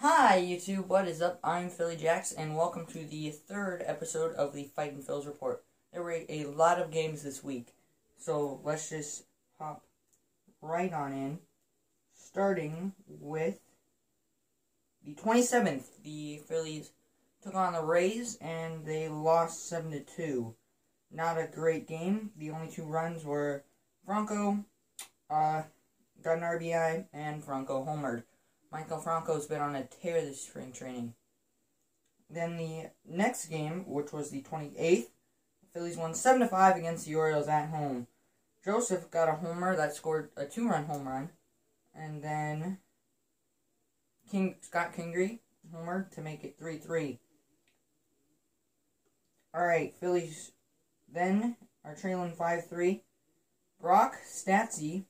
Hi YouTube, what is up? I'm Philly Jax, and welcome to the third episode of the Fightin Phil's Report. There were a lot of games this week, so let's just hop right on in. Starting with the 27th, the Phillies took on the Rays, and they lost 7-2. Not a great game. The only two runs were Franco got an RBI, and Franco homered. Michael Franco's been on a tear this spring training. Then the next game, which was the 28th, the Phillies won 7-5 against the Orioles at home. Joseph got a homer that scored a 2-run home run. And then Scott Kingery homered to make it 3-3. Alright, Phillies then are trailing 5-3. Brock Statsy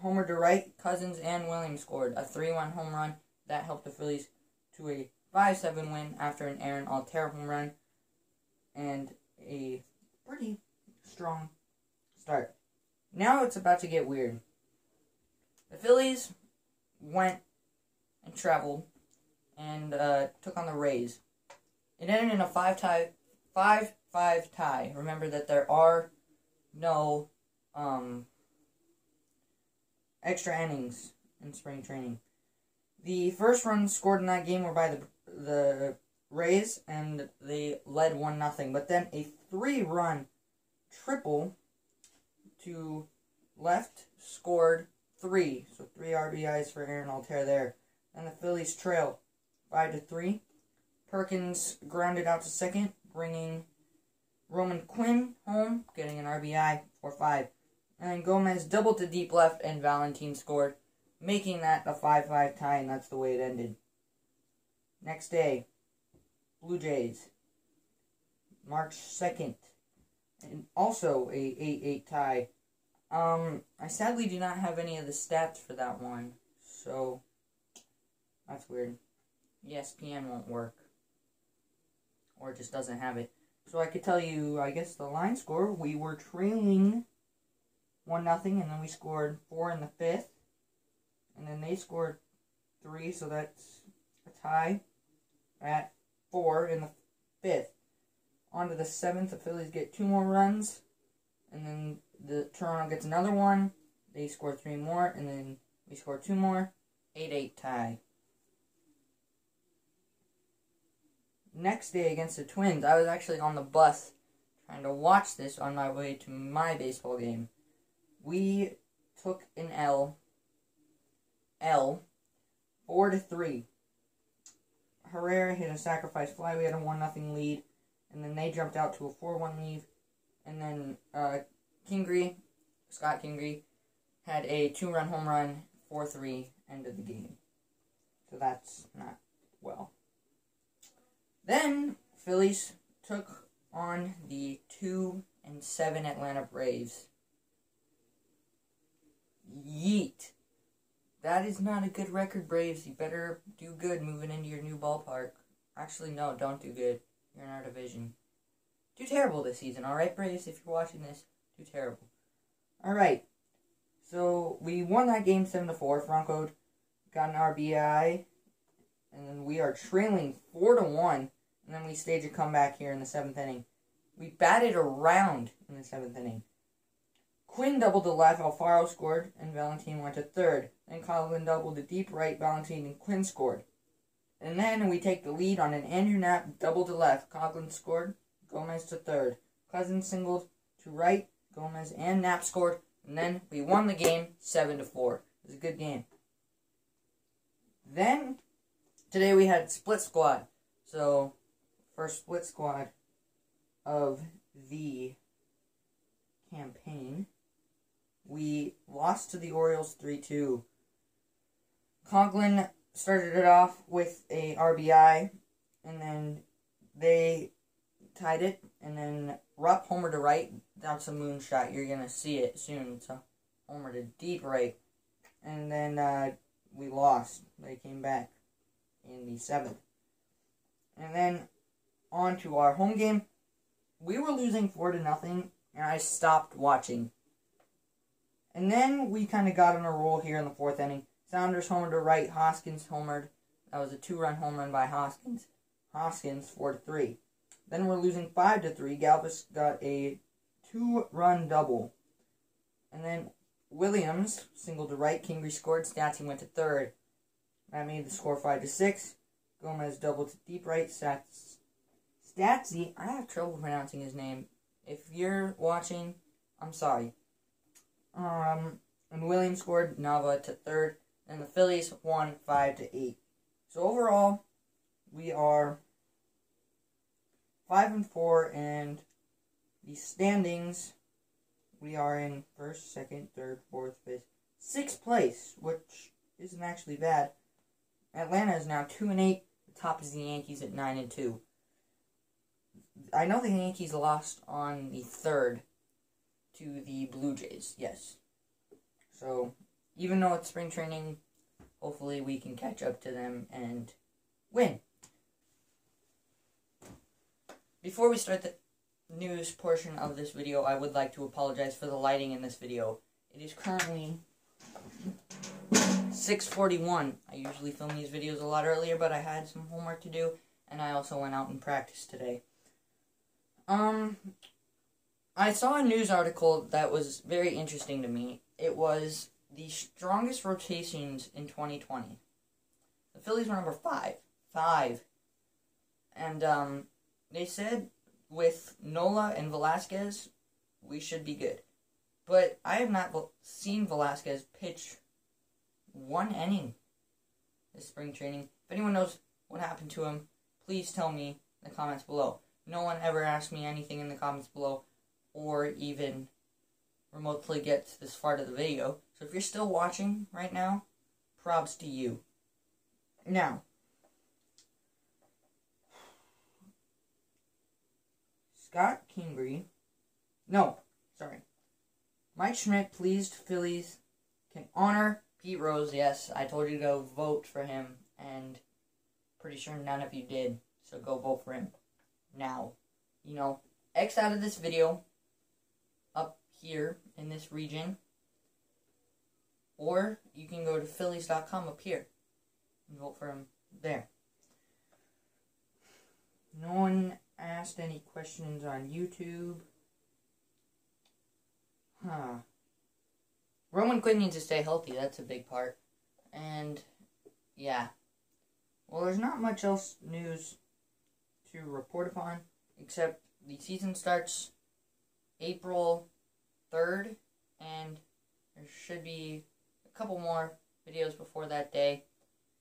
homered to right, Cousins and Williams scored a 3-1 home run that helped the Phillies to a 5-7 win after an Aaron Altherr home run and a pretty strong start. Now it's about to get weird. The Phillies went and traveled and took on the Rays. It ended in a 5-5 tie. Remember that there are no extra innings in spring training. The first runs scored in that game were by the Rays, and they led 1-0. But then a 3-run triple to left scored 3. So 3 RBIs for Aaron Altherr there. And the Phillies trail 5-3. Perkins grounded out to second, bringing Roman Quinn home, getting an RBI for 5. And Gomez doubled to deep left, and Valentin scored, making that a 5-5 tie, and that's the way it ended. Next day, Blue Jays, March 2nd, and also a 8-8 tie. I sadly do not have any of the stats for that one, so that's weird. ESPN won't work, or it just doesn't have it. So I could tell you, I guess, the line score. We were trailing 1-0, and then we scored 4 in the 5th. And then they scored 3, so that's a tie at 4 in the 5th. On to the 7th, the Phillies get 2 more runs. And then the Toronto gets another one. They score 3 more, and then we score 2 more. 8-8 tie. Next day against the Twins, I was actually on the bus trying to watch this on my way to my baseball game. We took an L 4-3. Herrera hit a sacrifice fly. We had a 1-0 lead, and then they jumped out to a 4-1 lead. And then Scott Kingery, had a 2-run home run, 4-3, end of the game. So that's not well. Then Phillies took on the 2-7 Atlanta Braves. Yeet. That is not a good record, Braves. You better do good moving into your new ballpark. Actually, no, don't do good. You're in our division. Do terrible this season, alright, Braves? If you're watching this, do terrible. Alright. So, we won that game 7-4. Franco got an RBI. And then we are trailing 4-1. And then we stage a comeback here in the 7th inning. We batted around in the 7th inning. Quinn doubled to left, Alfaro scored, and Valentin went to third. Then Coughlin doubled to deep right, Valentin and Quinn scored. And then we take the lead on an Andrew Knapp double to left. Coughlin scored, Gomez to third. Cousins singled to right, Gomez and Knapp scored. And then we won the game 7-4. It was a good game. Then, today we had split squad. So, first split squad of the campaign. We lost to the Orioles 3-2. Coughlin started it off with a RBI, and then they tied it, and then Rupp homer to right. That's a moonshot. You're going to see it soon. It's a homer to deep right. And then we lost. They came back in the 7th. And then on to our home game. We were losing 4-0, and I stopped watching. And then we kind of got on a roll here in the 4th inning. Saunders homered to right, Hoskins homered. That was a 2-run home run by Hoskins. 4-3. Then we're losing 5-3. Galvis got a 2-run double. And then Williams singled to right. Kingery scored. Statsy went to third. That made the score 5-6. Gomez doubled to deep right. Statsy, I have trouble pronouncing his name. If you're watching, I'm sorry. And Williams scored. Nava to third. And the Phillies won 5-8. So overall, we are 5-4, and the standings, we are in first, second, third, fourth, fifth, sixth place, which isn't actually bad. Atlanta is now 2-8. The top is the Yankees at 9-2. I know the Yankees lost on the 3rd to the Blue Jays, yes. So, even though it's spring training, hopefully we can catch up to them and win. Before we start the news portion of this video, I would like to apologize for the lighting in this video. It is currently 6:41. I usually film these videos a lot earlier, but I had some homework to do, and I also went out and practiced today. I saw a news article that was very interesting to me. It was the strongest rotations in 2020. The Phillies were number 5. And, they said with Nola and Velasquez, we should be good. But I have not seen Velasquez pitch 1 inning this spring training. If anyone knows what happened to him, please tell me in the comments below. No one ever asked me anything in the comments below, or even remotely gets this far to the video. So if you're still watching right now, props to you. Now, Scott Kingery, Mike Schmidt pleased Phillies can honor Pete Rose. Yes, I told you to go vote for him, and pretty sure none of you did, so go vote for him. Now, X out of this video, up here in this region, or you can go to Phillies.com up here and vote for him there. No one asked any questions on YouTube. Roman Quinn needs to stay healthy. That's a big part. And, yeah. Well, there's not much else news to report upon, except the season starts April 3rd, and there should be a couple more videos before that day.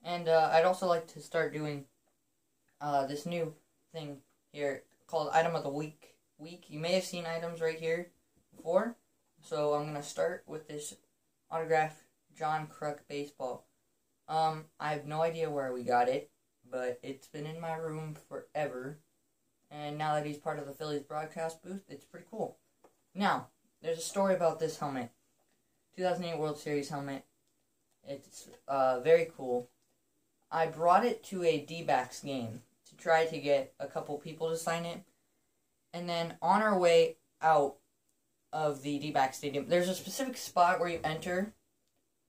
And I'd also like to start doing this new thing here called Item of the Week. You may have seen items right here before, so I'm going to start with this autographed John Kruk baseball. I have no idea where we got it, but it's been in my room forever, and now that he's part of the Phillies broadcast booth, it's pretty cool. Now, there's a story about this helmet. 2008 World Series helmet. It's very cool. I brought it to a D-backs game to try to get a couple people to sign it, and then on our way out of the D-backs stadium, there's a specific spot where you enter.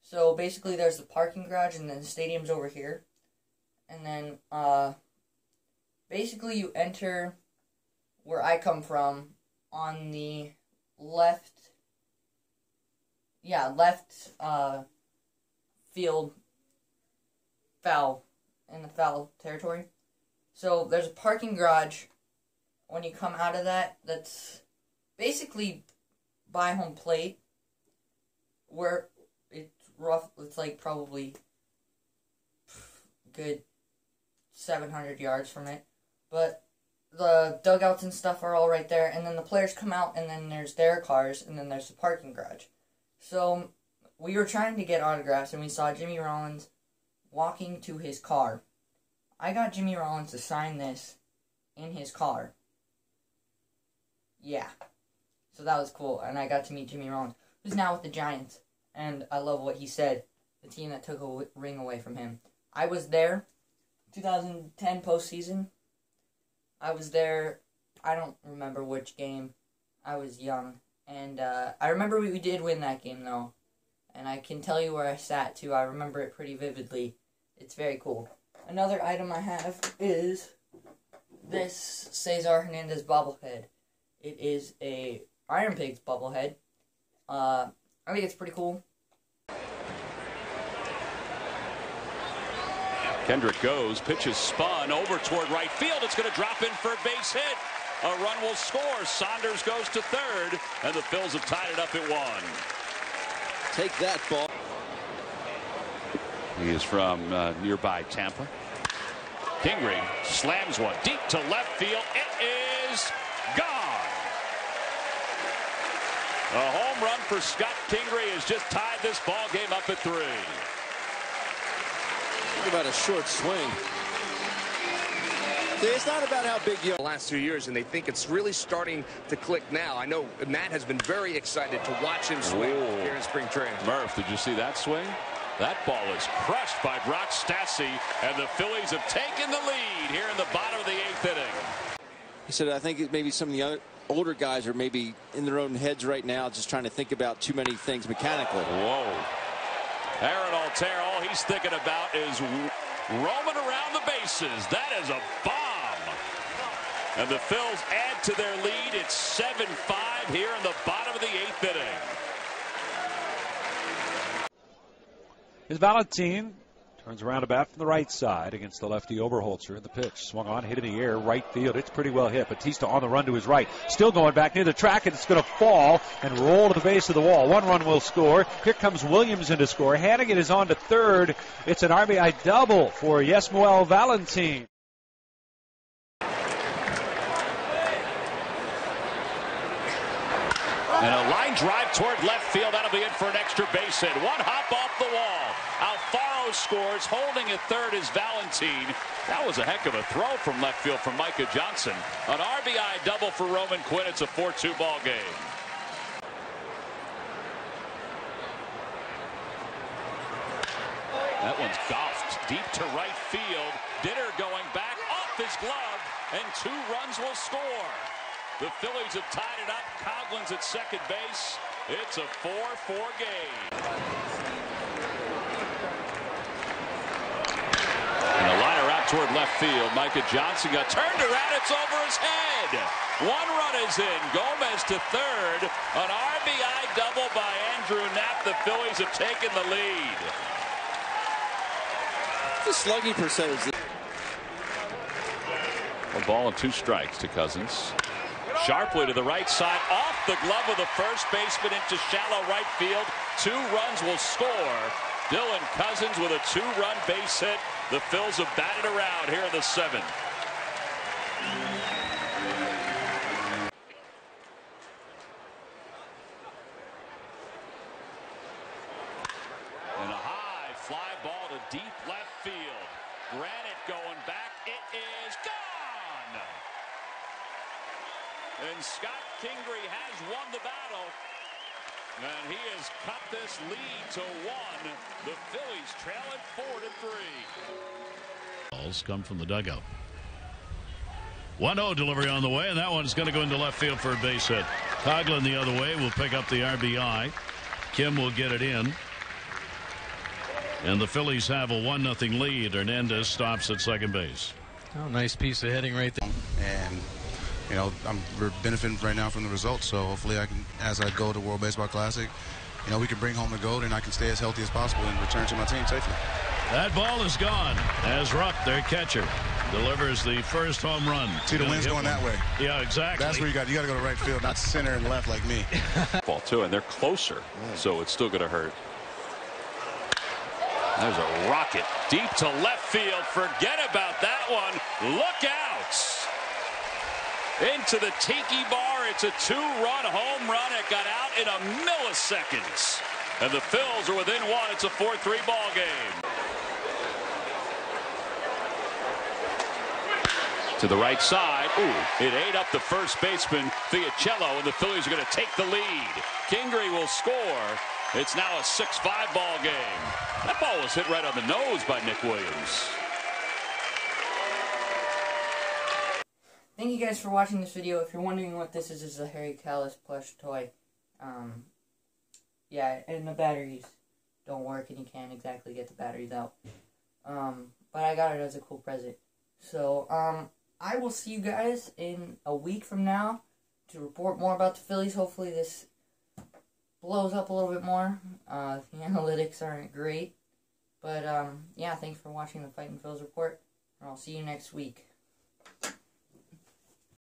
So basically there's the parking garage, and then the stadium's over here. And then, basically you enter where I come from on the left field in the foul territory. So there's a parking garage when you come out of that's basically by home plate, where it's rough. It's like probably good 700 yards from it, but the dugouts and stuff are all right there, and then the players come out, and then there's their cars, and then there's the parking garage. So we were trying to get autographs, and we saw Jimmy Rollins walking to his car. I got Jimmy Rollins to sign this in his car. Yeah. So that was cool, and I got to meet Jimmy Rollins, who's now with the Giants, and I love what he said, the team that took a ring away from him. I was there, 2010 postseason. I was there, I don't remember which game. I was young, and I remember we did win that game, though, and I can tell you where I sat, too. I remember it pretty vividly. It's very cool. Another item I have is this Cesar Hernandez bobblehead. It is a Iron Pigs bobblehead. I think it's pretty cool. Kendrick goes, pitches spun over toward right field. It's going to drop in for a base hit. A run will score. Saunders goes to third, and the Phils have tied it up at 1. Take that ball. He is from nearby Tampa. Kingery slams one deep to left field. It is gone. A home run for Scott Kingery has just tied this ball game up at 3. Think about a short swing. It's not about how big you are. The last 2 years, and they think it's really starting to click now. I know Matt has been very excited to watch him swing here in spring training. Murph, did you see that swing? That ball is crushed by Brock Stassi, and the Phillies have taken the lead here in the bottom of the 8th inning. He said, I think maybe some of the other older guys are maybe in their own heads right now, just trying to think about too many things mechanically. Whoa. Aaron Altair, all he's thinking about is roaming around the bases. That is a bomb. And the Phils add to their lead. It's 7-5 here in the bottom of the 8th inning. Is Valentin turns around to bat from the right side against the lefty Oberholzer. The pitch swung on, hit in the air, right field. It's pretty well hit. Batista on the run to his right. Still going back near the track, and it's going to fall and roll to the base of the wall. 1 run will score. Here comes Williams in to score. Hannigan is on to third. It's an RBI double for Yesmuel Valentin. And a line drive toward left field. That'll be in for an extra base hit. 1 hop off the wall. Alfaro scores. Holding at third is Valentin. That was a heck of a throw from left field from Micah Johnson. An RBI double for Roman Quinn. It's a 4-2 ball game. That one's golfed deep to right field. Dinner going back off his glove, and 2 runs will score. The Phillies have tied it up. Coughlin's at second base. It's a 4-4 game. And a liner out toward left field. Micah Johnson got turned around. It's over his head. 1 run is in. Gomez to third. An RBI double by Andrew Knapp. The Phillies have taken the lead. The slugging percentage. 1 ball and 2 strikes to Cousins. Sharply to the right side, off the glove of the first baseman into shallow right field. 2 runs will score. Dylan Cousins with a 2-run base hit. The Phils have batted around here in the 7th. And a high fly ball to deep left field. Granite going back. It is gone. And Scott Kingery has won the battle. And he has cut this lead to 1. The Phillies trail it 4-3. Balls come from the dugout. 1-0 delivery on the way, and that one's going to go into left field for a base hit. Coughlin the other way will pick up the RBI. Kim will get it in. And the Phillies have a 1-0 lead. Hernandez stops at second base. Oh, nice piece of hitting right there. And you know, we're benefiting right now from the results, so hopefully I can, as I go to World Baseball Classic, you know, we can bring home the gold and I can stay as healthy as possible and return to my team safely. That ball is gone as Rupp, their catcher, delivers the first home run. See, the wind's going that way. Yeah, exactly. That's where you got to go to right field, not center and left like me. Ball too, and they're closer, so it's still going to hurt. There's a rocket deep to left field. Forget about that one. Look out. Into the tiki bar. It's a 2-run home run. It got out in a milliseconds. And the Phils are within 1. It's a 4-3 ball game. To the right side. Ooh, it ate up the first baseman, Fiacello, and the Phillies are going to take the lead. Kingery will score. It's now a 6-5 ball game. That ball was hit right on the nose by Nick Williams. Thank you guys for watching this video. If you're wondering what this is a Harry Kalas plush toy. Yeah, and the batteries don't work and you can't exactly get the batteries out. but I got it as a cool present. So, I will see you guys in a week from now to report more about the Phillies. Hopefully this blows up a little bit more. The analytics aren't great. But, yeah, thanks for watching the Fightin' Phils report, and I'll see you next week.